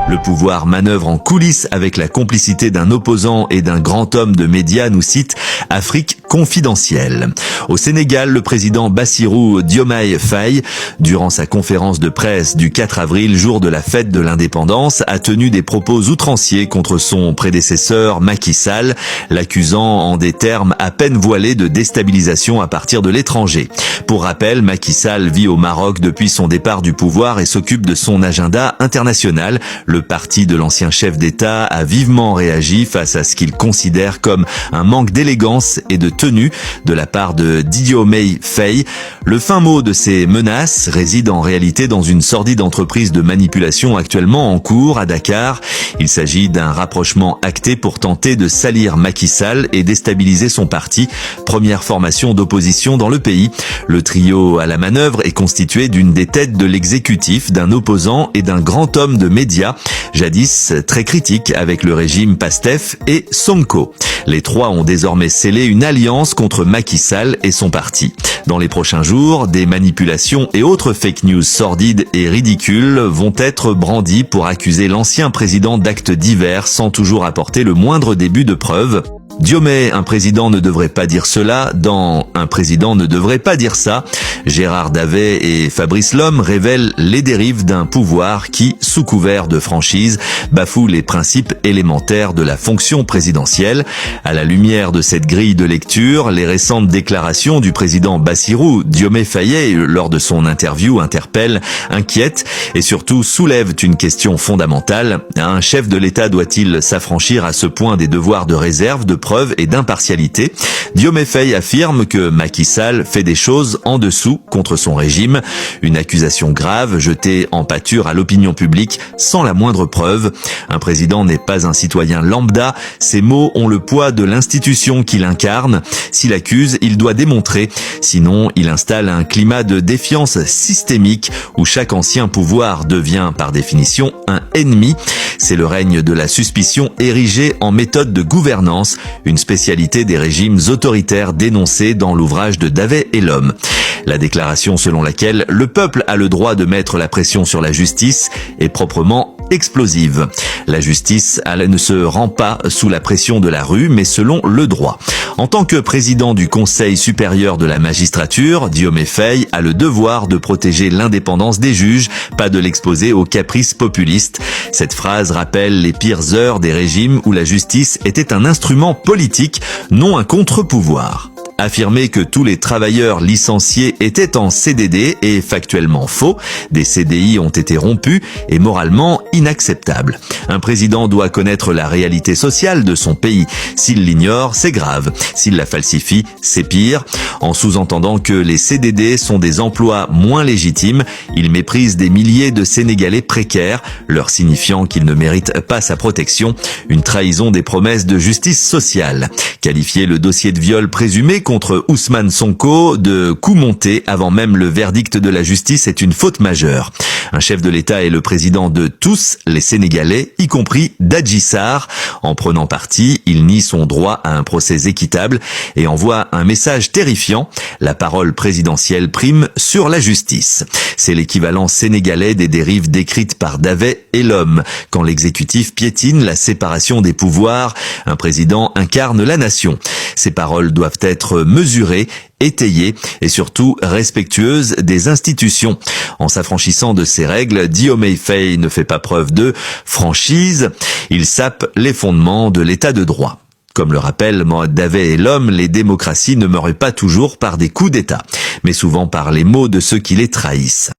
Le pouvoir manœuvre en coulisses avec la complicité d'un opposant et d'un grand homme de médias, nous cite Afrique confidentielle. Au Sénégal, le président Bassirou Diomaye Faye, durant sa conférence de presse du 4 avril, jour de la fête de l'indépendance, a tenu des propos outranciers contre son prédécesseur Macky Sall, l'accusant en des termes à peine voilés de déstabilisation à partir de l'étranger. Pour rappel, Macky Sall vit au Maroc depuis son départ du pouvoir et s'occupe de son agenda international. Le parti de l'ancien chef d'État a vivement réagi face à ce qu'il considère comme un manque d'élégance et de tenue de la part de Diomaye Faye. Le fin mot de ces menaces réside en réalité dans une sordide entreprise de manipulation actuellement en cours à Dakar. Il s'agit d'un rapprochement acté pour tenter de salir Macky Sall et déstabiliser son parti, première formation d'opposition dans le pays. Le trio à la manœuvre est constitué d'une des têtes de l'exécutif, d'un opposant et d'un grand homme de médias, jadis très critique avec le régime Pastef et Sonko. Les trois ont désormais scellé une alliance contre Macky Sall et son parti. Dans les prochains jours, des manipulations et autres fake news sordides et ridicules vont être brandies pour accuser l'ancien président d'actes divers sans toujours apporter le moindre début de preuve. Diomaye, un président ne devrait pas dire cela, dans un président ne devrait pas dire ça. Gérard Davet et Fabrice Lhomme révèlent les dérives d'un pouvoir qui, sous couvert de franchise, bafoue les principes élémentaires de la fonction présidentielle. À la lumière de cette grille de lecture, les récentes déclarations du président Bassirou Diomaye Faye lors de son interview interpellent, inquiètent et surtout soulèvent une question fondamentale. Un chef de l'État doit-il s'affranchir à ce point des devoirs de réserve, de preuve et d'impartialité? Diomaye Faye affirme que Macky Sall fait des choses en dessous contre son régime, une accusation grave jetée en pâture à l'opinion publique sans la moindre preuve. Un président n'est pas un citoyen lambda, ses mots ont le poids de l'institution qu'il incarne. S'il accuse, il doit démontrer, sinon il installe un climat de défiance systémique où chaque ancien pouvoir devient par définition un ennemi. C'est le règne de la suspicion érigée en méthode de gouvernance, une spécialité des régimes autoritaires dénoncée dans l'ouvrage de Davet et Lhomme. La déclaration selon laquelle le peuple a le droit de mettre la pression sur la justice est proprement explosive. La justice, elle ne se rend pas sous la pression de la rue, mais selon le droit. En tant que président du Conseil supérieur de la magistrature, Diomaye Faye a le devoir de protéger l'indépendance des juges, pas de l'exposer aux caprices populistes. Cette phrase rappelle les pires heures des régimes où la justice était un instrument politique, non un contre-pouvoir. Affirmer que tous les travailleurs licenciés étaient en CDD est factuellement faux. Des CDI ont été rompus et moralement inacceptable. Un président doit connaître la réalité sociale de son pays. S'il l'ignore, c'est grave. S'il la falsifie, c'est pire. En sous-entendant que les CDD sont des emplois moins légitimes, il méprise des milliers de Sénégalais précaires, leur signifiant qu'ils ne méritent pas sa protection. Une trahison des promesses de justice sociale. Qualifier le dossier de viol présumé contre Ousmane Sonko de coup monté avant même le verdict de la justice est une faute majeure. Un chef de l'État est le président de tous les Sénégalais, y compris d'Adji Sarr. En prenant parti, il nie son droit à un procès équitable et envoie un message terrifiant. La parole présidentielle prime sur la justice. C'est l'équivalent sénégalais des dérives décrites par Davet et Lhomme. Quand l'exécutif piétine la séparation des pouvoirs, un président incarne la nation. Ces paroles doivent être mesurées, étayées et surtout respectueuses des institutions. En s'affranchissant de ces règles, Diomaye Faye ne fait pas preuve de franchise, il sape les fondements de l'état de droit. Comme le rappelle Davet et Lhomme, les démocraties ne meurent pas toujours par des coups d'État, mais souvent par les mots de ceux qui les trahissent.